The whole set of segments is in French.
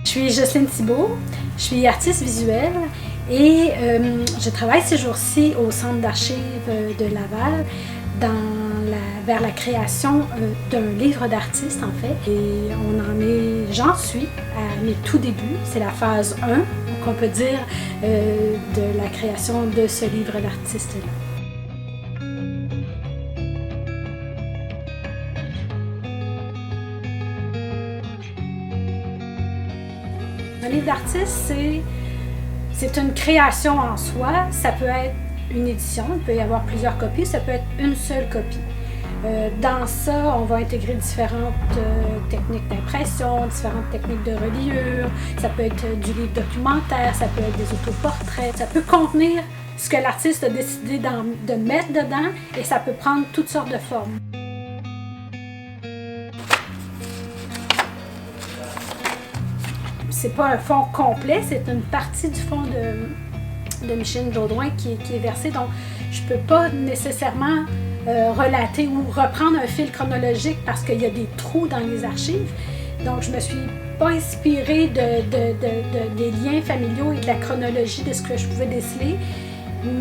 Je suis Jocelyne Thibault, je suis artiste visuelle et je travaille ces jours-ci au Centre d'archives de Laval vers la création d'un livre d'artiste en fait. Et j'en suis à mes tout débuts, c'est la phase 1, qu'on peut dire, de la création de ce livre d'artiste-là. Un livre d'artiste, c'est une création en soi. Ça peut être une édition, il peut y avoir plusieurs copies, ça peut être une seule copie. Dans ça, on va intégrer différentes techniques d'impression, différentes techniques de reliure. Ça peut être du livre documentaire, ça peut être des autoportraits. Ça peut contenir ce que l'artiste a décidé de mettre dedans et ça peut prendre toutes sortes de formes. C'est pas un fond complet, c'est une partie du fond de Micheline Baudouin qui est versée. Donc, je peux pas nécessairement relater ou reprendre un fil chronologique parce qu'il y a des trous dans les archives. Donc, je me suis pas inspirée des liens familiaux et de la chronologie de ce que je pouvais déceler.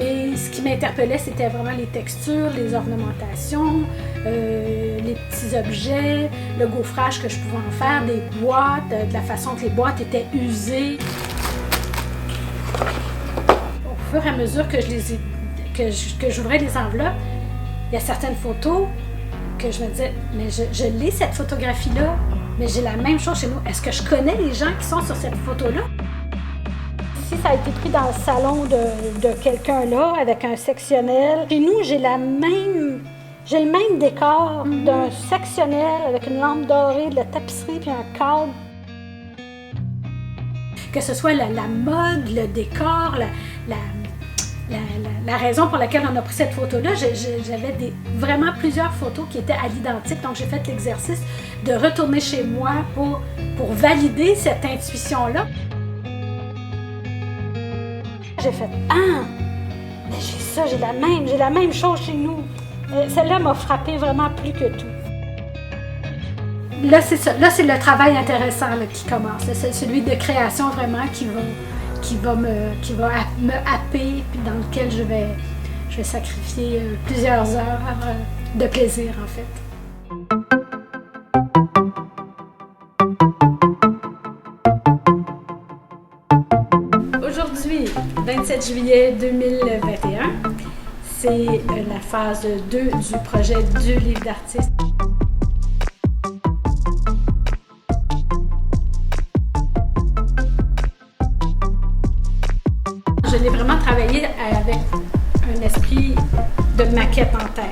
Mais ce qui m'interpellait, c'était vraiment les textures, les ornementations, les petits objets, le gaufrage que je pouvais en faire, des boîtes, de la façon que les boîtes étaient usées. Au fur et à mesure que j'ouvrais les enveloppes, il y a certaines photos que je me disais, mais je lis cette photographie-là, mais j'ai la même chose chez nous. Est-ce que je connais les gens qui sont sur cette photo-là? Ici, ça a été pris dans le salon de quelqu'un là, avec un sectionnel. Chez nous, j'ai le même décor d'un sectionnel avec une lampe dorée, de la tapisserie puis un cadre. Que ce soit la mode, le décor, la raison pour laquelle on a pris cette photo-là, j'avais vraiment plusieurs photos qui étaient à l'identique. Donc, j'ai fait l'exercice de retourner chez moi pour valider cette intuition-là. J'ai fait « Ah! Mais j'ai la même chose chez nous. » Celle-là m'a frappée vraiment plus que tout. Là, c'est ça. Là, c'est le travail intéressant là, qui commence. C'est celui de création vraiment qui va me happer, puis dans lequel je vais sacrifier plusieurs heures de plaisir, en fait. Aujourd'hui, 27 juillet 2021, c'est la phase 2 du projet du livre d'artiste. Je l'ai vraiment travaillé avec un esprit de maquette en tête.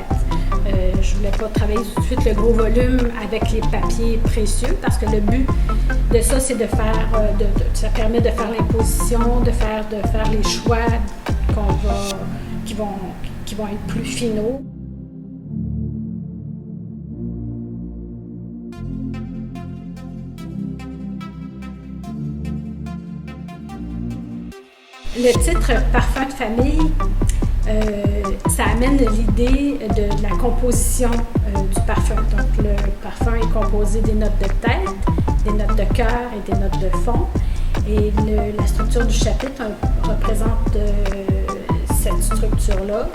Je ne voulais pas travailler tout de suite le gros volume avec les papiers précieux parce que le but de ça, c'est de faire, ça permet de faire l'imposition, de faire les choix qui vont être plus finaux. Le titre « Parfum de famille », ça amène l'idée de la composition du parfum. Donc, le parfum est composé des notes de tête, des notes de cœur et des notes de fond. Et la structure du chapitre représente cette structure-là.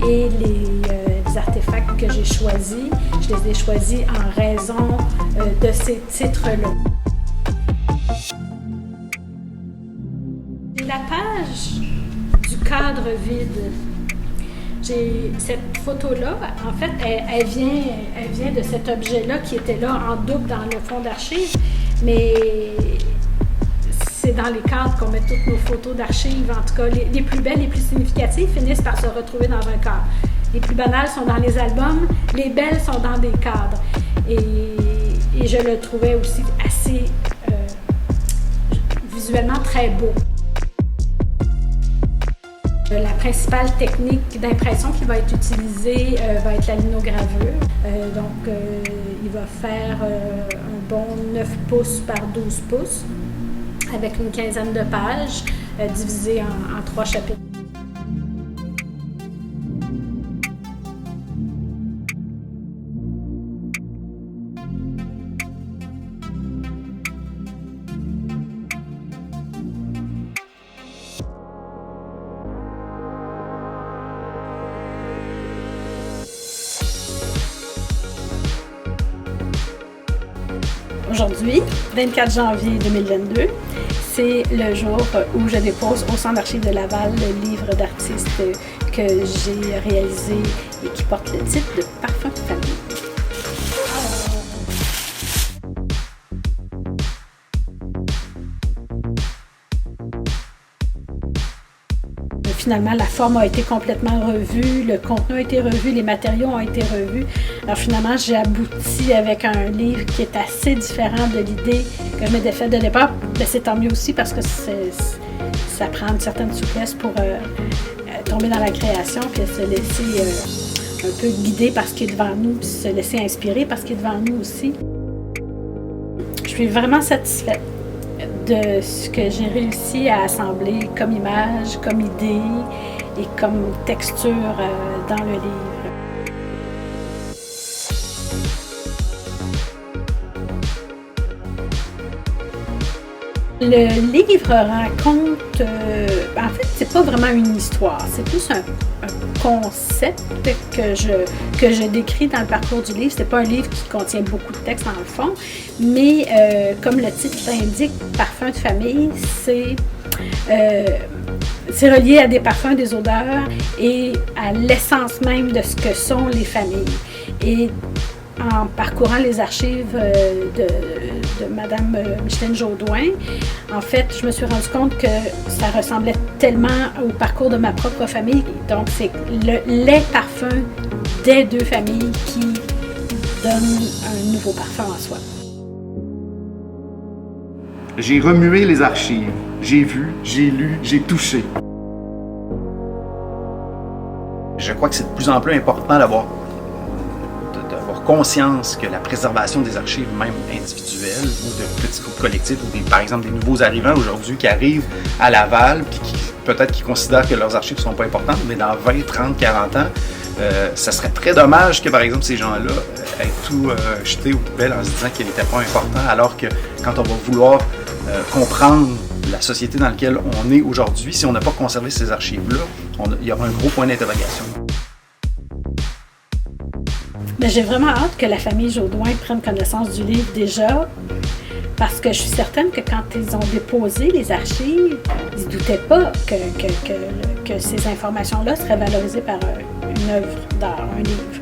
Et les artefacts que j'ai choisis, je les ai choisis en raison de ces titres-là. La page du cadre vide. Cette photo-là, en fait, elle vient de cet objet-là qui était là en double dans le fond d'archives, mais c'est dans les cadres qu'on met toutes nos photos d'archives. En tout cas, les plus belles, les plus significatives finissent par se retrouver dans un cadre. Les plus banales sont dans les albums, les belles sont dans des cadres. Et je le trouvais aussi assez visuellement très beau. La principale technique d'impression qui va être utilisée va être la linogravure. Il va faire un bon 9 pouces par 12 pouces avec une quinzaine de pages divisées en 3 chapitres. Aujourd'hui, 24 janvier 2022, c'est le jour où je dépose au Centre d'archives de Laval le livre d'artiste que j'ai réalisé et qui porte le titre de Parfum de famille. Finalement, la forme a été complètement revue, le contenu a été revu, les matériaux ont été revus. Alors finalement, j'ai abouti avec un livre qui est assez différent de l'idée que je m'étais faite de départ. Mais c'est tant mieux aussi parce que ça prend une certaine souplesse pour tomber dans la création puis se laisser un peu guider par ce qui est devant nous, puis se laisser inspirer par ce qui est devant nous aussi. Je suis vraiment satisfaite de ce que j'ai réussi à assembler comme image, comme idée et comme texture dans le livre. Le livre raconte, en fait, c'est pas vraiment une histoire, c'est plus un concept que je décris dans le parcours du livre. C'est pas un livre qui contient beaucoup de textes dans le fond, mais comme le titre l'indique, Parfum de famille, c'est relié à des parfums, des odeurs et à l'essence même de ce que sont les familles. Et en parcourant les archives de Madame Micheline Jaudoin, en fait, je me suis rendu compte que ça ressemblait tellement au parcours de ma propre famille. Donc, c'est les parfums des deux familles qui donnent un nouveau parfum en soi. J'ai remué les archives. J'ai vu, j'ai lu, j'ai touché. Je crois que c'est de plus en plus important d'avoir conscience que la préservation des archives, même individuelles, ou de petits groupes collectifs, ou par exemple des nouveaux arrivants aujourd'hui qui arrivent à Laval, puis peut-être qui considèrent que leurs archives ne sont pas importantes, mais dans 20, 30, 40 ans, ça serait très dommage que, par exemple, ces gens-là aient tout jeté aux poubelles en se disant qu'ils n'étaient pas importants, alors que quand on va vouloir comprendre la société dans laquelle on est aujourd'hui, si on n'a pas conservé ces archives-là, il y aura un gros point d'interrogation. Mais j'ai vraiment hâte que la famille Jaudoin prenne connaissance du livre déjà, parce que je suis certaine que quand ils ont déposé les archives, ils ne doutaient pas que ces informations-là seraient valorisées par une œuvre d'art, un livre.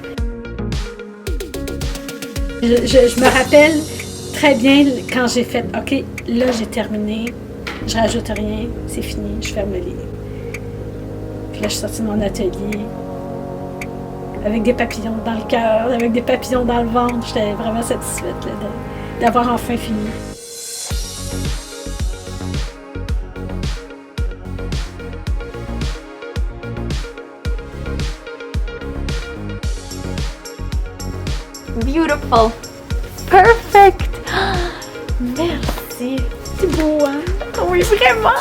Je me rappelle très bien quand j'ai fait « OK, là j'ai terminé, je rajoute rien, c'est fini, je ferme le livre. » Puis là, je suis sortie de mon atelier avec des papillons dans le cœur, avec des papillons dans le ventre. J'étais vraiment satisfaite là, d'avoir enfin fini. Beautiful. Perfect. Merci. C'est beau, hein? Oui, vraiment.